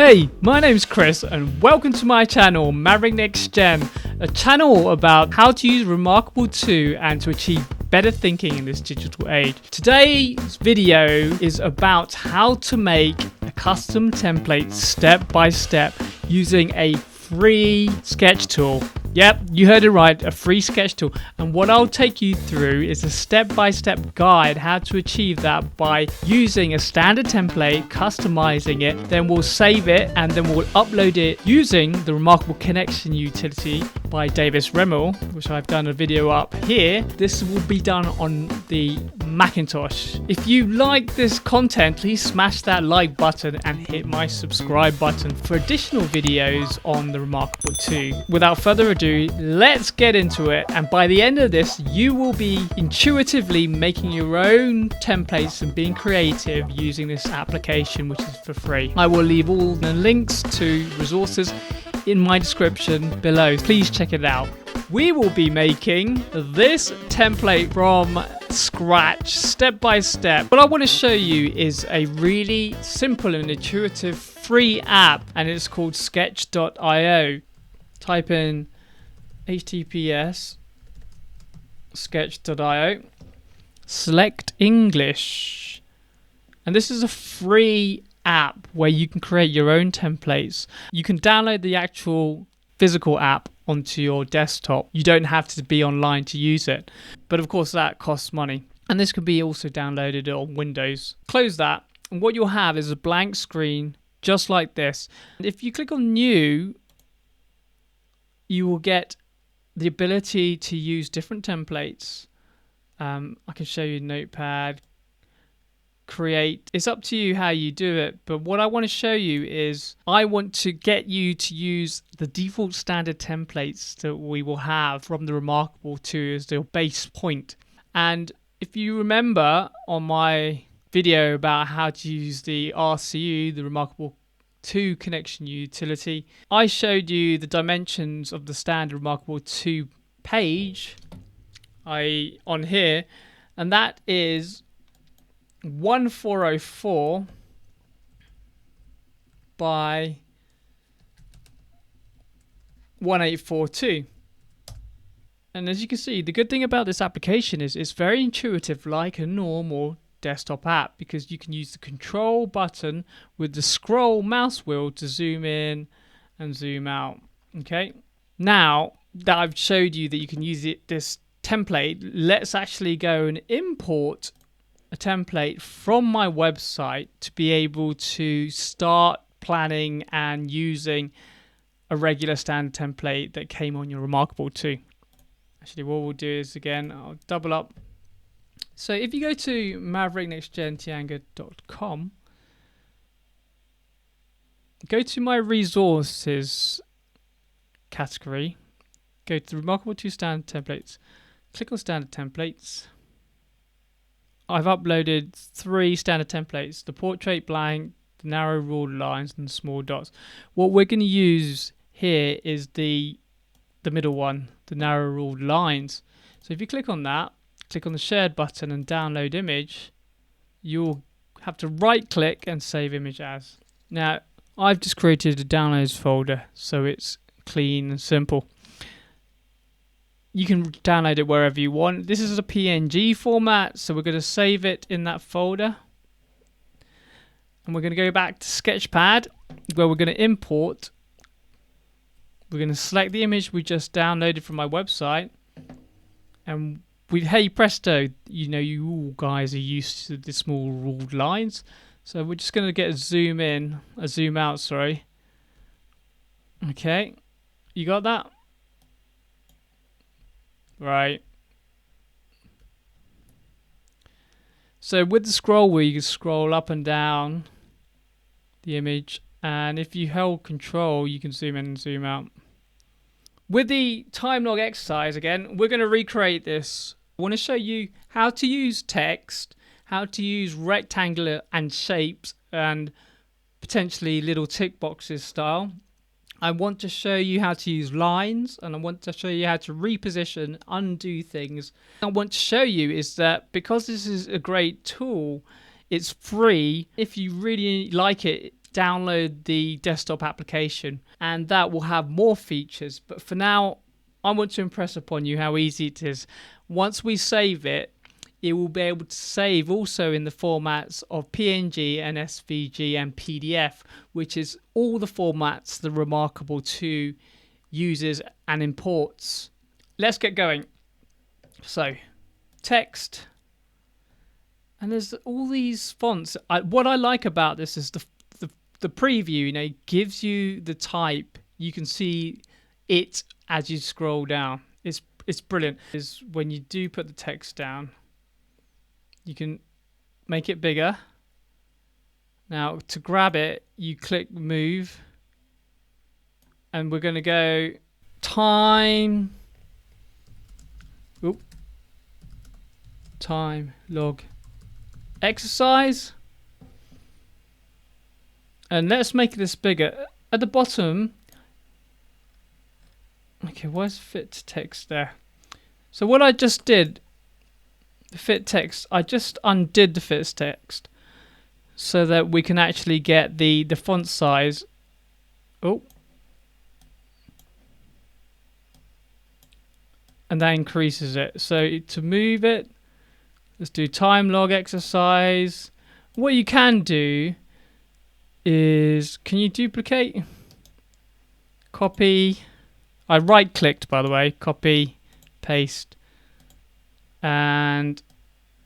Hey, my name's Chris and welcome to my channel Maverick Next Gen, a channel about how to use Remarkable 2 and to achieve better thinking in this digital age. Today's video is about how to make a custom template step by step using a free sketch tool. Yep, you heard it right, a free sketch tool. And what I'll take you through is a step-by-step guide how to achieve that by using a standard template, customizing it, then we'll save it and then we'll upload it using the Remarkable Connection utility by Davis Remmel, which I've done a video up here. This will be done on the Macintosh. If you like this content, please smash that like button and hit my subscribe button for additional videos on the Remarkable 2. Without further ado, let's get into it, and by the end of this you will be intuitively making your own templates and being creative using this application, which is for free. I will leave all the links to resources in my description below. Please check it out. We will be making this template from scratch, step by step. What I want to show you is a really simple and intuitive free app, and it's called sketch.io. Type in https sketch.io, select English, and this is a free app where you can create your own templates. You can download the actual physical app onto your desktop. You don't have to be online to use it, but of course that costs money, and this can be also downloaded on Windows. Close that, and what you'll have is a blank screen just like this. And if you click on new, you will get the ability to use different templates. I can show you Notepad, create. It's up to you how you do it, but what I want to show you is I want to get you to use the default standard templates that we will have from the Remarkable 2 as the base point. And if you remember on my video about how to use the RCU, the Remarkable 2 connection utility, I showed you the dimensions of the standard Remarkable 2 page on here, and that is 1404 by 1842. And as you can see, the good thing about this application is it's very intuitive, like a normal desktop app, because you can use the control button with the scroll mouse wheel to zoom in and zoom out. Okay, now that I've showed you that you can use this template, let's actually go and import a template from my website to be able to start planning and using a regular standard template that came on your Remarkable 2. Actually, what we'll do is, again, I'll double up. So if you go to mavericknextgentianga.com, go to my resources category, go to the Remarkable 2 standard templates, click on standard templates. I've uploaded 3 standard templates: the portrait blank, the narrow ruled lines, and the small dots. What we're going to use here is the middle one, the narrow ruled lines. So if you click on that, click on the shared button and download image, you'll have to right click and save image as. Now I've just created a downloads folder so it's clean and simple. You can download it wherever you want. This is a PNG format, so we're going to save it in that folder, and we're going to go back to Sketchpad where we're going to import. We're going to select the image we just downloaded from my website, and hey presto, you know, you all guys are used to the small ruled lines, so we're just going to get a zoom out, sorry. Okay, you got that? Right. So with the scroll wheel, you can scroll up and down the image, and if you hold control, you can zoom in and zoom out. With the time log exercise, again, we're going to recreate this. I want to show you how to use text, how to use rectangular and shapes, and potentially little tick boxes style. I want to show you how to use lines, and I want to show you how to reposition, undo things. What I want to show you is that because this is a great tool, it's free. If you really like it, download the desktop application, and that will have more features. But for now, I want to impress upon you how easy it is. Once we save it, it will be able to save also in the formats of PNG and SVG and PDF, which is all the formats the Remarkable 2 uses and imports. Let's get going. So, text, and there's all these fonts. What I like about this is the preview. You know, gives you the type. You can see it as you scroll down. It's brilliant. Is when you do put the text down, you can make it bigger. Now to grab it, you click move, and we're going to go time. Oop. Time log exercise, and let's make this bigger. At the bottom, okay, where's fit text there? So what I just did, the fit text, I just undid the fit text so that we can actually get the font size. Oh, and that increases it. So to move it, let's do time log exercise. What you can do is, can you duplicate? Copy. I right clicked, by the way. Copy, paste, and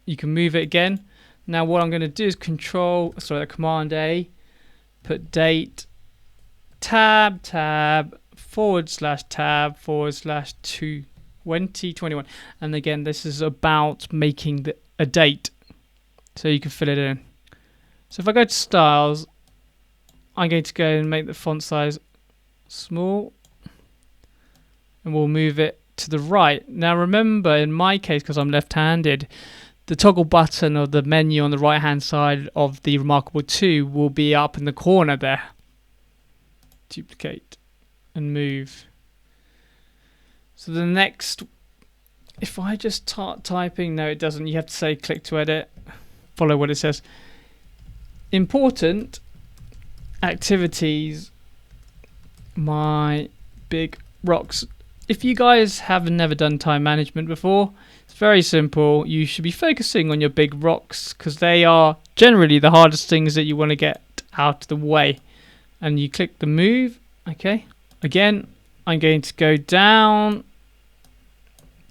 you can move it again. Now what I'm going to do is Command A, put date, tab, tab, /tab, /2021, and again this is about making a date, so you can fill it in. So if I go to styles, I'm going to go and make the font size small, and we'll move it to the right. Now remember, in my case, because I'm left-handed, the toggle button of the menu on the right hand side of the Remarkable 2 will be up in the corner there. Duplicate and move. So the next, if I just start typing, no it doesn't, you have to say click to edit, follow what it says. Important activities, my big rocks. If you guys have never done time management before, it's very simple. You should be focusing on your big rocks because they are generally the hardest things that you want to get out of the way. And you click the move. Okay. Again, I'm going to go down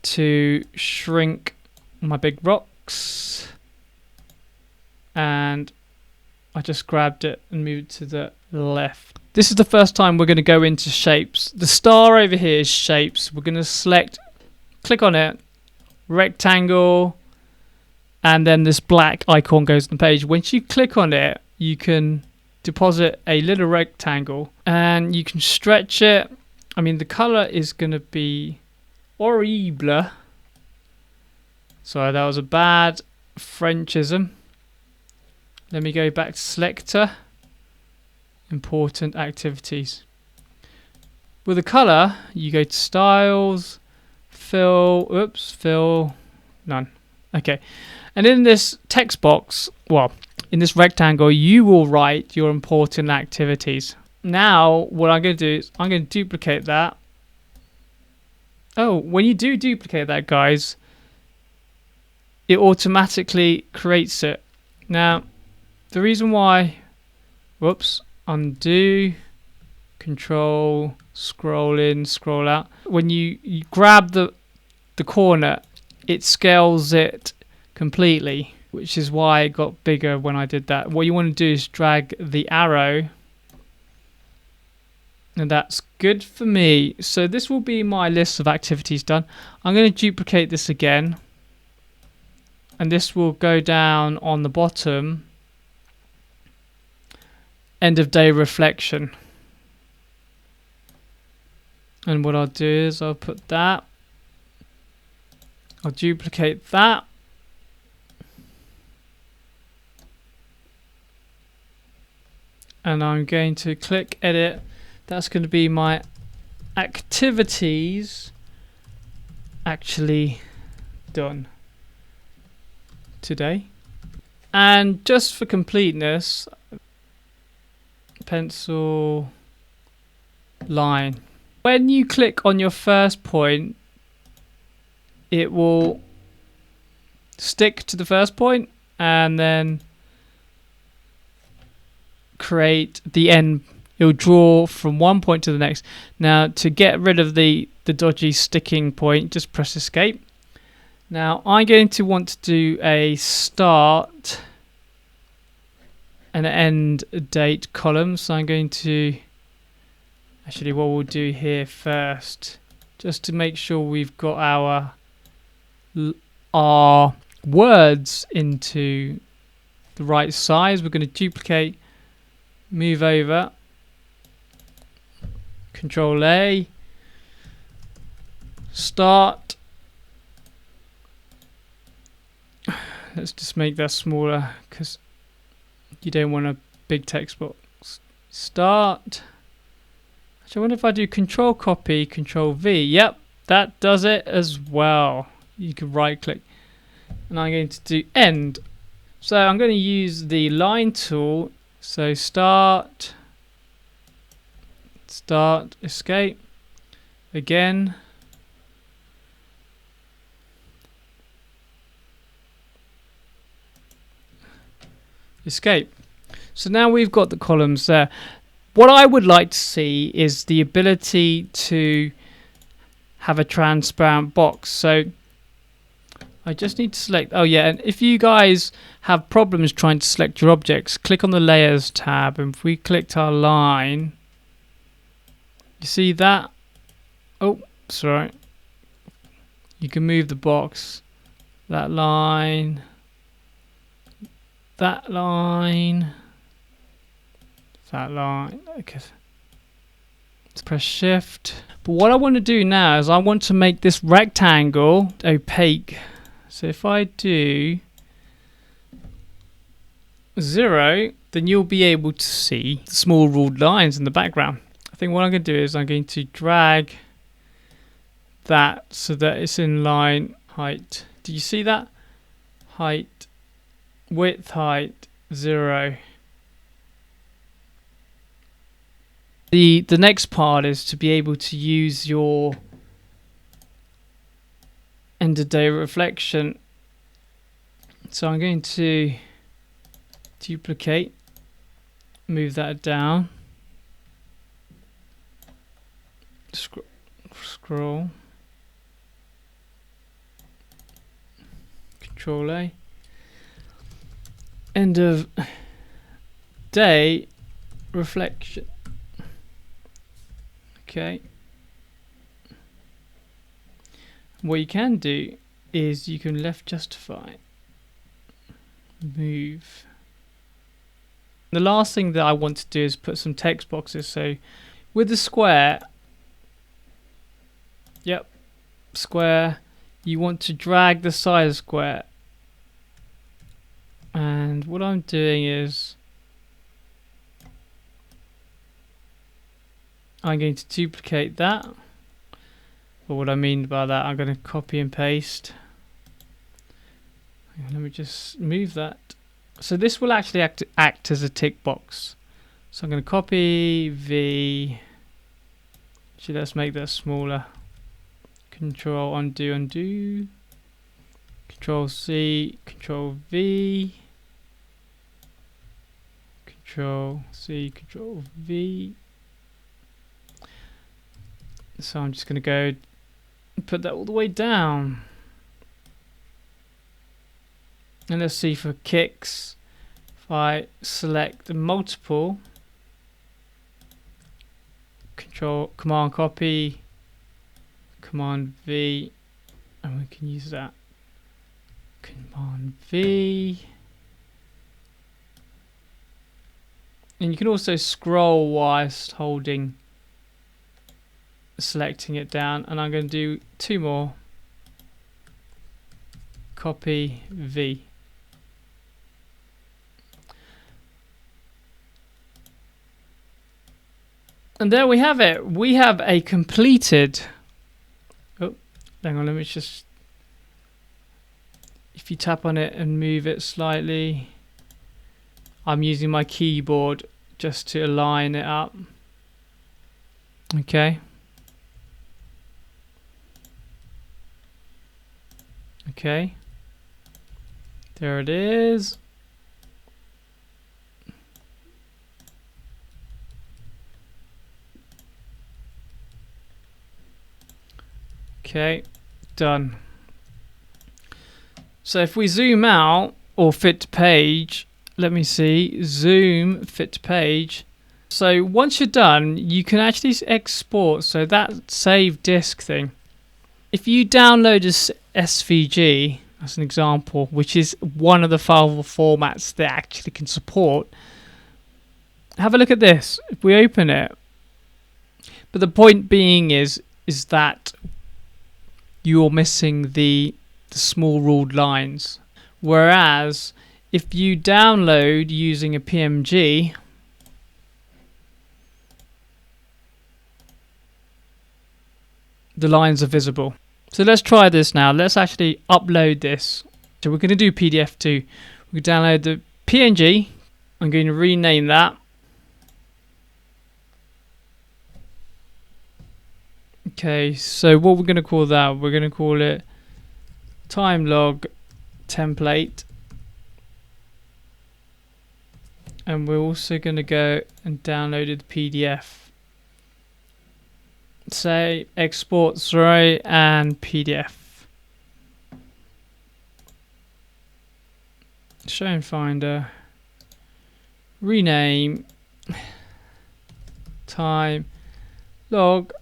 to shrink my big rocks, and I just grabbed it and moved it to the left. This is the first time we're going to go into shapes. The star over here is shapes. We're going to select, click on it, rectangle, and then this black icon goes on the page. Once you click on it, you can deposit a little rectangle and you can stretch it. I mean, the color is going to be horrible. Sorry, that was a bad Frenchism. Let me go back to selector. Important activities. With the color, you go to styles, fill, none. Okay. And in this text box, well, in this rectangle, you will write your important activities. Now, what I'm going to do is I'm going to duplicate that. Oh, when you do duplicate that, guys, it automatically creates it. Now, the reason why, undo, control, scroll in, scroll out. When you grab the corner, it scales it completely, which is why it got bigger when I did that. What you want to do is drag the arrow, and that's good for me. So this will be my list of activities done. I'm going to duplicate this again, and this will go down on the bottom. End of day reflection. And what I'll do is I'll put that. I'll duplicate that. And I'm going to click edit. That's going to be my activities actually done today. And just for completeness, pencil, line. When you click on your first point, it will stick to the first point and then create the end. It'll draw from one point to the next. Now, to get rid of the dodgy sticking point, just press escape. Now, I'm going to want to do a start and end date column. So I'm going to, actually what we'll do here first, just to make sure we've got our words into the right size, we're going to duplicate, move over, Control A, start. Let's just make that smaller because you don't want a big text box. Start. Actually, I wonder if I do Control Copy, Control V. Yep, that does it as well. You can right click. And I'm going to do end. So I'm going to use the line tool. So start, escape, again, escape. So now we've got the columns there. What I would like to see is the ability to have a transparent box. So I just need to select, oh yeah, and if you guys have problems trying to select your objects, click on the layers tab, and if we clicked our line, you see that? Oh, sorry. You can move the box, that line, that line, that line. Okay. Let's press shift. But what I want to do now is I want to make this rectangle opaque. So if I do 0, then you'll be able to see the small ruled lines in the background. I think what I'm going to do is I'm going to drag that so that it's in line height. Do you see that? Height, width, height, 0. The next part is to be able to use your end of day reflection. So I'm going to duplicate, move that down, scroll, Control A, end of day reflection. Okay. What you can do is you can left justify, move. The last thing that I want to do is put some text boxes. So with the square, yep, square, you want to drag the size square. And what I'm doing is I'm going to duplicate that. But what I mean by that, I'm going to copy and paste. Let me just move that. So this will actually act as a tick box. So I'm going to copy V. Actually, let's make that smaller. Control undo. Control C, Control V. Control C, Control V. So I'm just going to go put that all the way down. And let's see for kicks. If I select the multiple, Command copy, Command V, and we can use that. Command V. And you can also scroll whilst selecting it down, and I'm going to do 2 more. Copy V. And there we have it. We have a completed. Oh, hang on, let me just. If you tap on it and move it slightly, I'm using my keyboard just to align it up. Okay. Okay. There it is. Okay, done. So if we zoom out or fit to page, let me see, zoom, fit to page. So once you're done, you can actually export. So that save disk thing. If you download as SVG, as an example, which is one of the file formats that actually can support, have a look at this. If we open it, but the point being is that you're missing the small ruled lines. Whereas if you download using a PMG, the lines are visible. So let's try this now. Let's actually upload this. So we're going to do PDF too. We download the PNG. I'm going to rename that. Okay, so what we're going to call that? We're going to call it time log template. And we're also going to go and download the PDF. Say export 0 and PDF. Show in Finder. Rename time log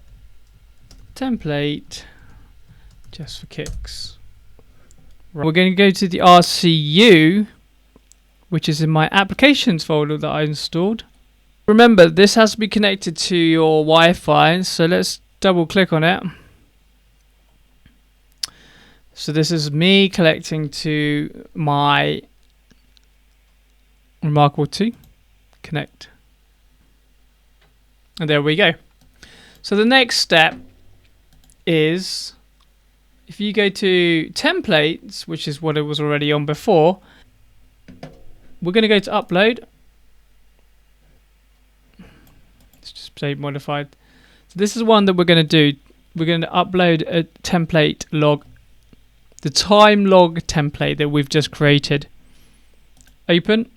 template just for kicks. Right. We're going to go to the RCU, which is in my applications folder that I installed. Remember, this has to be connected to your Wi-Fi, so let's double click on it. So this is me connecting to my Remarkable 2 Connect. And there we go. So the next step is, if you go to templates, which is what it was already on before, we're going to go to upload. Let's just say modified. So this is one that we're going to do. We're going to upload a template log, the time log template that we've just created. Open.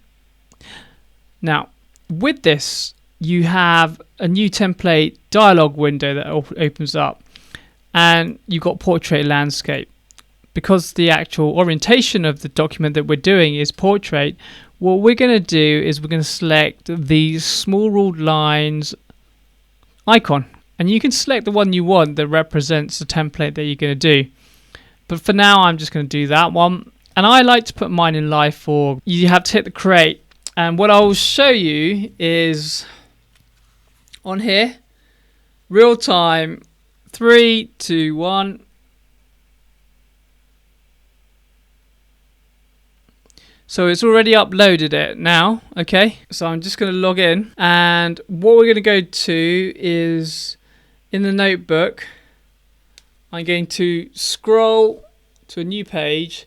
Now, with this, you have a new template dialog window that opens up, and you've got portrait landscape. Because the actual orientation of the document that we're doing is portrait, what we're going to do is we're going to select the small ruled lines icon, and you can select the one you want that represents the template that you're going to do. But for now, I'm just going to do that one, and I like to put mine in live form. You have to hit the create, and what I will show you is on here, real time, 3, 2, 1. So it's already uploaded it now, okay? So I'm just going to log in, and what we're going to go to is in the notebook. I'm going to scroll to a new page.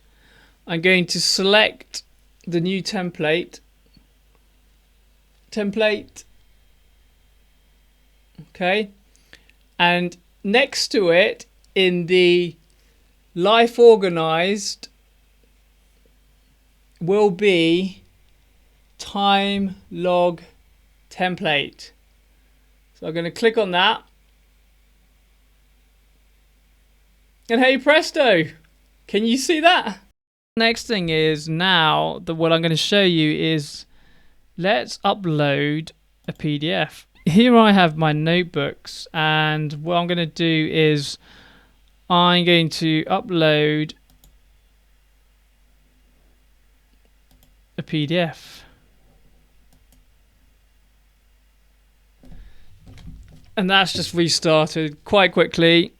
I'm going to select the new template. Okay, and next to it in the life organized will be time log template. So I'm going to click on that, and hey presto, can you see that? Next thing is, now that what I'm going to show you is, let's upload a PDF. Here I have my notebooks, and what I'm going to do is I'm going to upload a PDF. And that's just restarted quite quickly.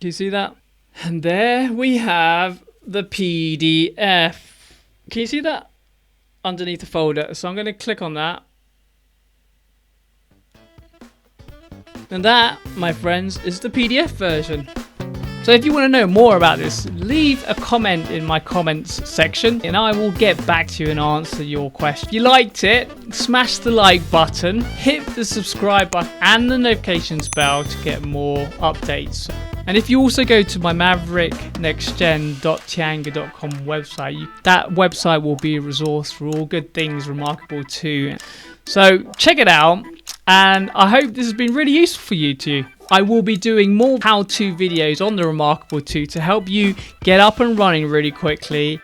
Do you see that? And there we have the PDF. Can you see that? Underneath the folder. So I'm going to click on that. And that, my friends, is the PDF version. So if you want to know more about this, leave a comment in my comments section and I will get back to you and answer your question. If you liked it, smash the like button, hit the subscribe button and the notifications bell to get more updates. And if you also go to my mavericknextgen.tianga.com website, that website will be a resource for all good things Remarkable 2. So check it out, and I hope this has been really useful for you too. I will be doing more how-to videos on the Remarkable 2 to help you get up and running really quickly.